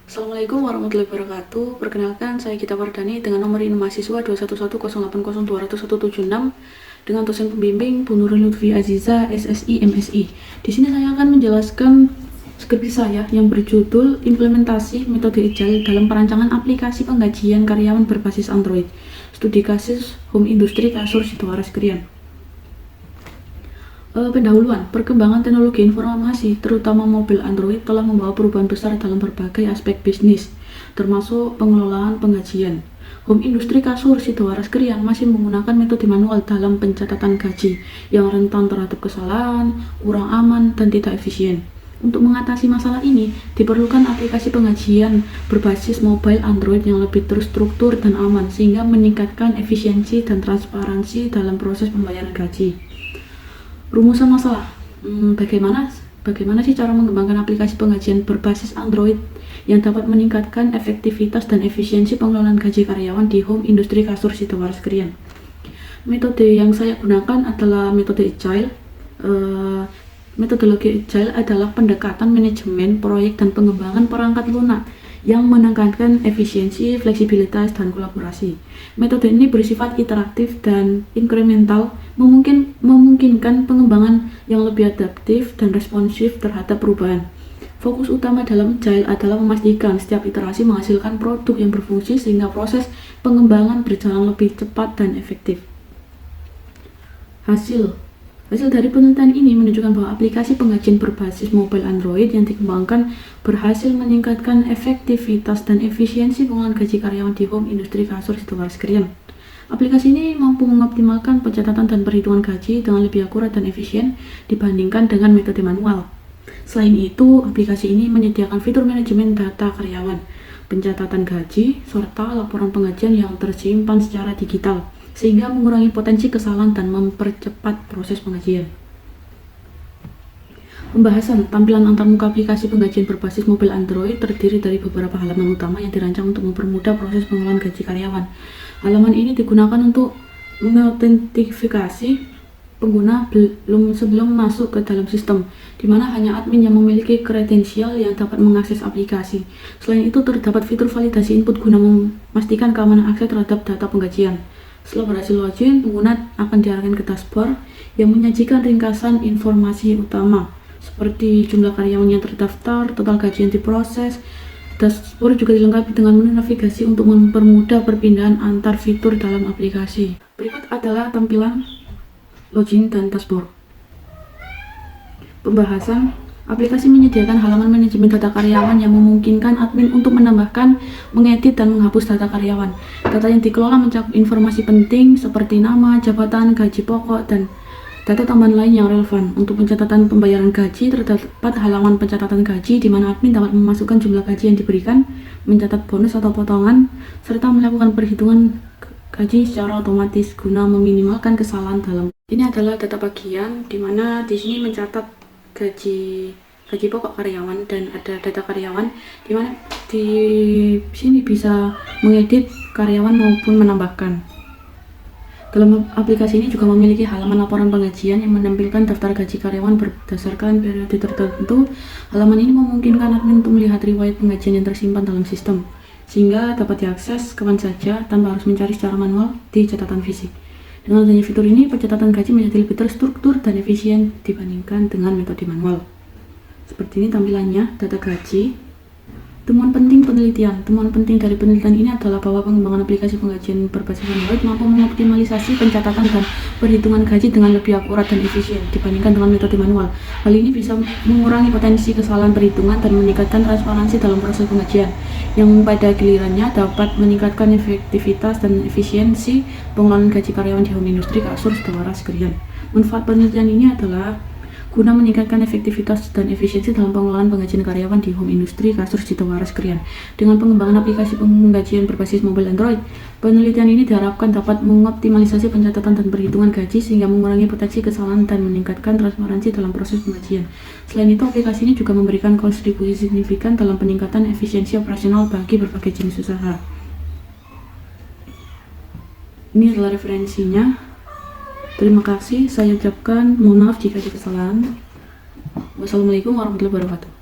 Assalamualaikum warahmatullahi wabarakatuh. Perkenalkan, saya Gita Wardani dengan nomor induk mahasiswa 21108011776 dengan dosen pembimbing Bu Nurul Lutfi Aziza, SSI, MSI. Di sini saya akan menjelaskan skripsi saya yang berjudul Implementasi Metode Agile dalam Perancangan Aplikasi Penggajian Karyawan Berbasis Android. Studi kasus Home Industry Kasur Sidoarjo Krian. Pendahuluan, perkembangan teknologi informasi, terutama mobil Android, telah membawa perubahan besar dalam berbagai aspek bisnis, termasuk pengelolaan penggajian. Home Industry Kasur Sidoarjo Krian masih menggunakan metode manual dalam pencatatan gaji yang rentan terhadap kesalahan, kurang aman, dan tidak efisien. Untuk mengatasi masalah ini, diperlukan aplikasi penggajian berbasis mobile Android yang lebih terstruktur dan aman, sehingga meningkatkan efisiensi dan transparansi dalam proses pembayaran gaji. Rumusan masalah, bagaimana sih cara mengembangkan aplikasi penggajian berbasis Android yang dapat meningkatkan efektivitas dan efisiensi pengelolaan gaji karyawan di Home Industry Kasur Sidoarjo Krian. Metode yang saya gunakan adalah metode Agile. Metodologi Agile adalah pendekatan manajemen proyek dan pengembangan perangkat lunak yang menekankan efisiensi, fleksibilitas, dan kolaborasi. Metode ini bersifat interaktif dan inkremental, memungkinkan pengembangan yang lebih adaptif dan responsif terhadap perubahan. Fokus utama dalam Agile adalah memastikan setiap iterasi menghasilkan produk yang berfungsi sehingga proses pengembangan berjalan lebih cepat dan efektif. Hasil dari penelitian ini menunjukkan bahwa aplikasi penggajian berbasis mobile Android yang dikembangkan berhasil meningkatkan efektivitas dan efisiensi pengelolaan gaji karyawan di Home Industry Kasur Sidoarjo Krian. Aplikasi ini mampu mengoptimalkan pencatatan dan perhitungan gaji dengan lebih akurat dan efisien dibandingkan dengan metode manual. Selain itu, aplikasi ini menyediakan fitur manajemen data karyawan, pencatatan gaji, serta laporan penggajian yang tersimpan secara digital, sehingga mengurangi potensi kesalahan dan mempercepat proses penggajian. Pembahasan tampilan antarmuka aplikasi penggajian berbasis mobil Android terdiri dari beberapa halaman utama yang dirancang untuk mempermudah proses pengelolaan gaji karyawan. Halaman ini digunakan untuk mengautentikasi pengguna sebelum masuk ke dalam sistem, di mana hanya admin yang memiliki kredensial yang dapat mengakses aplikasi. Selain itu, terdapat fitur validasi input guna memastikan keamanan akses terhadap data penggajian. Setelah berhasil login, pengguna akan diarahkan ke dashboard yang menyajikan ringkasan informasi utama seperti jumlah karyawan yang terdaftar, total gaji yang diproses. Dashboard juga dilengkapi dengan menu navigasi untuk mempermudah perpindahan antar fitur dalam aplikasi. Berikut adalah tampilan login dan dashboard. Pembahasan. Aplikasi menyediakan halaman manajemen data karyawan yang memungkinkan admin untuk menambahkan, mengedit, dan menghapus data karyawan. Data yang dikelola mencakup informasi penting seperti nama, jabatan, gaji pokok, dan data tambahan lain yang relevan. Untuk pencatatan pembayaran gaji, terdapat halaman pencatatan gaji di mana admin dapat memasukkan jumlah gaji yang diberikan, mencatat bonus atau potongan, serta melakukan perhitungan gaji secara otomatis guna meminimalkan kesalahan dalam. Ini adalah data bagian di mana di sini mencatat gaji pokok karyawan dan ada data karyawan, di mana di sini bisa mengedit karyawan maupun menambahkan. Dalam aplikasi ini juga memiliki halaman laporan penggajian yang menampilkan daftar gaji karyawan berdasarkan periode tertentu. Halaman ini memungkinkan admin untuk melihat riwayat penggajian yang tersimpan dalam sistem, sehingga dapat diakses kapan saja tanpa harus mencari secara manual di catatan fisik. Dengan adanya fitur ini, pencatatan gaji menjadi lebih terstruktur dan efisien dibandingkan dengan metode manual. Seperti ini tampilannya, data gaji. Temuan penting penelitian. Temuan penting dari penelitian ini adalah bahwa pengembangan aplikasi penggajian berbasis Android mampu mengoptimalisasi pencatatan dan perhitungan gaji dengan lebih akurat dan efisien dibandingkan dengan metode manual. Hal ini bisa mengurangi potensi kesalahan perhitungan dan meningkatkan transparansi dalam proses penggajian, yang pada gilirannya dapat meningkatkan efektivitas dan efisiensi pengelolaan gaji karyawan di Home Industry Kasur Sidoarjo Krian. Manfaat penelitian ini adalah guna meningkatkan efektivitas dan efisiensi dalam pengelolaan penggajian karyawan di Home Industry Kasur Sidoarjo Krian. Dengan pengembangan aplikasi penggajian berbasis mobile Android, penelitian ini diharapkan dapat mengoptimalisasi pencatatan dan perhitungan gaji sehingga mengurangi potensi kesalahan dan meningkatkan transparansi dalam proses penggajian. Selain itu, aplikasi ini juga memberikan kontribusi signifikan dalam peningkatan efisiensi operasional bagi berbagai jenis usaha. Ini adalah referensinya. Terima kasih, saya ucapkan mohon maaf jika ada kesalahan. Wassalamualaikum warahmatullahi wabarakatuh.